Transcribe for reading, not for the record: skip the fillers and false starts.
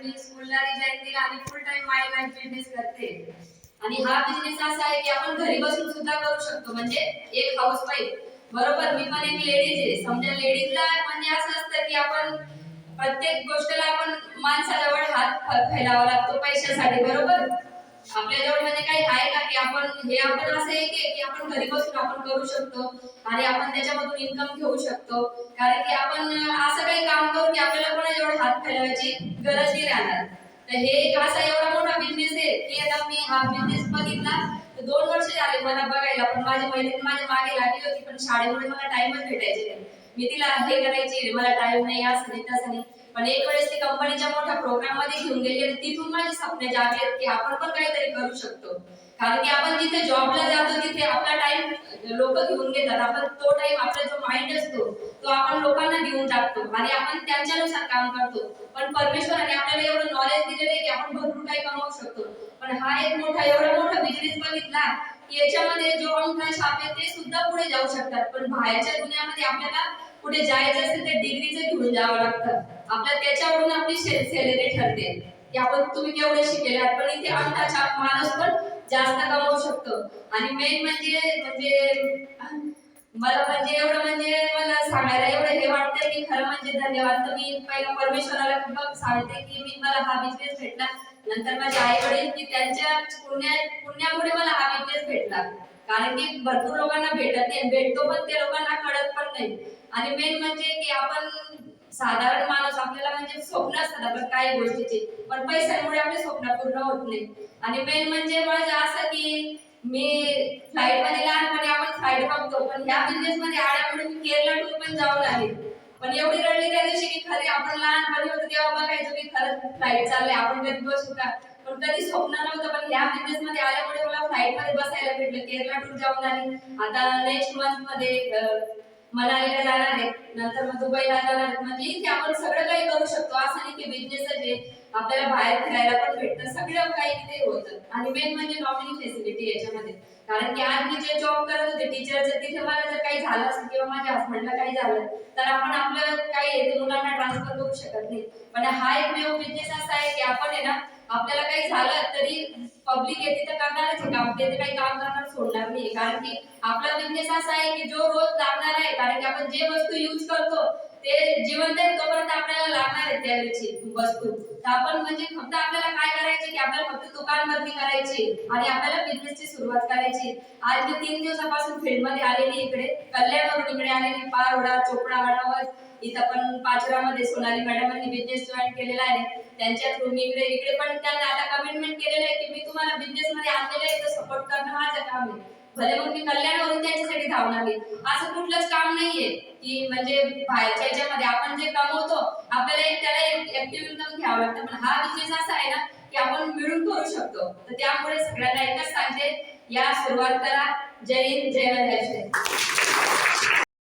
मी स्कूलला रिजाइन दिला आणि फुल टाइम माय लाईफ बिझनेस करते. आणि हा बिझनेस असा आहे की आपण घरी बसून सुद्धा करू शकतो. म्हणजे एक हाऊसवाईफ बरोबर, मी पण एक लेडीज आहे. समजा लेडीजला म्हणजे असं असतं की आपण प्रत्येक गोष्टीला आपण माणसाजवळ हात फैलावा लागतो पैशासाठी, बरोबर. आपल्याजवळ म्हणजे काही आहे का की आपण असं आहे की आपण घरी बसून आपण करू शकतो आणि आपण त्याच्यामधून इन्कम घेऊ शकतो. कारण की आपण असं काही काम करू की आपल्याला कोणाजवळ हात फैलावायची गरज नाही राहणार. तर हे एक असा एवढा मोठा बिझनेस आहे की आता मी हा बिझनेस बघितला तर 2 वर्ष झाले मला बघायला. पण माझी मैत्रीण माझ्या मागे लागली होती, पण शाळेमुळे मला टाइमच भेटायचे नाही. मी तिला हे करायची, मला टाइम नाही, असं नाही तसं नाही. पण एक वेळेस ती कंपनीच्या मोठ्या प्रोग्राम मध्ये घेऊन गेली आणि तिथून माझे स्वप्न जागले की आपण पण काहीतरी करू शकतो. कारण की आपण जिथे जॉबला जातो तिथे आपला टाइम लोक घेऊन घेतात. आपण तो टाइम, आपला जो माइंड असतो तो आपण लोकांना देऊन टाकतो आणि आपण त्यांच्यानुसार काम करतो. पण परमेश्वराने आपल्याला एवढं नॉलेज दिलेलं आहे की आपण भरपूर काही कमवू शकतो. पण हा एक एवढा मोठा बिझनेस बघितला की याच्यामध्ये जो अंगठा छाप आहे ते सुद्धा पुढे जाऊ शकतात. पण बाहेरच्या दुनियामध्ये आपल्याला पुढे जायचं असेल तर डिग्रीचं घेऊन जावं लागतं. आपल्या त्याच्यावरून आपली सॅलरी ठरते की आपण तुम्ही केवढे शिकलेले आहात. पण इथे अंगठा छाप माणूस पण जास्त कमवू शकतो. आणि मेन म्हणजे मला सांगायला एवढं हे वाटतंय की खरं म्हणजे धन्यवाद. तर मी पहिला परमेश्वराला खूप सांगते की मला हा बिझनेस भेटला. नंतर माझे आई वडील की त्यांच्या पुण्यामुळे मला हा बिझनेस भेटला. कारण की भरपूर लोकांना भेटत नाही, भेटतो पण ते लोकांना कळत पण नाही. आणि मेन म्हणजे की आपण साधारण माणूस, आपल्याला म्हणजे स्वप्न असतात आपल्या काही गोष्टीचे, पण पैशांमुळे आपले स्वप्न पूर्ण होत नाही. आणि मेन म्हणजे माझं असं की मी फ्लाईट मध्ये लहानपणी आपण फ्लाईट बघतो, पण ह्या बिझनेस मध्ये आल्यामुळे मी केरला टूर पण जाऊन आले. पण एवढी रडली त्या दिवशी की खरी आपण लहानपणी होतो तेव्हा बघायचो की खरंच फ्लाईट चालले, आपण कधी बसू का. पण कधी स्वप्न नव्हतं. पण ह्या बिझनेस मध्ये आल्यामुळे मला फ्लाईट मध्ये बसायला भेटलं. केरला टूर जाऊन आली. आता नेक्स्ट मंथ मध्ये मनालीला जाणार आहे, नंतर मग दुबईला जाणार आहे. म्हणजे इथे आपण सगळं काही करू शकतो. असं नाही की बिझनेसच आहे, आपल्याला बाहेर फिरायला पण भेटतं, सगळं काही इथे होतं. आणि मेन म्हणजे नॉमिनी फॅसिलिटी याच्यामध्ये. कारण की आज मी जे जॉब करत होते टीचरचं, तिथे मला जर काही झालं असेल किंवा माझ्या हसबंडला काही झालं तर आपण आपलं काही येते मुलांना ट्रान्सफर करू शकत नाही. पण हा एकमेव बिझनेस असा आहे की आपण आहे ना, आपल्याला काही झालं तरी पब्लिक आहे तिथे करणारच आहे काम, ते काही काम करणार सोडणार नाही. कारण की आपला बिझनेस असा आहे की जो रोज लागणार आहे. कारण की आपण जे वस्तू यूज करतो ते जिवंत आहे तोपर्यंत आपल्याला लागणार आहे त्यावेळेची वस्तू. तर आपण म्हणजे फक्त आपल्याला काय करायचे की आपल्याला फक्त दुकान बंदी करायची आणि आपल्याला बिझनेसची सुरुवात करायची. आज मी 3 दिवसापासून फील्ड मध्ये आलेली, इकडे कल्याणवरून इकडे आलेली, पारोडा चोपडावाडावर. इथं पण पाचोरामध्ये सोनाली मॅडमांनी बिझनेस जॉईन केलेला आहे. त्यांच्या थ्रू मी इकडे पण त्यांना आता कमिटमेंट केलेलं आहे की मी तुम्हाला बिझनेस मध्ये आणलेलं आहे, तर सपोर्ट करणं माझं काम आहे. भले मग मी कल्याणावरून त्यांच्यासाठी धावून आले. असं कुठलंच काम नाहीये की म्हणजे बाहेरच्या याच्यामध्ये आपण जे कमवतो आपल्याला एक ऍक्टिव्ह इन्कम घ्यावं लागतं. पण हा बिझनेस असा आहे ना की आपण मिळून करू शकतो. तर त्यामुळे सगळ्यांना एकच सांगते, या सुरुवात करा. जय हिंद, जय महाराष्ट्र.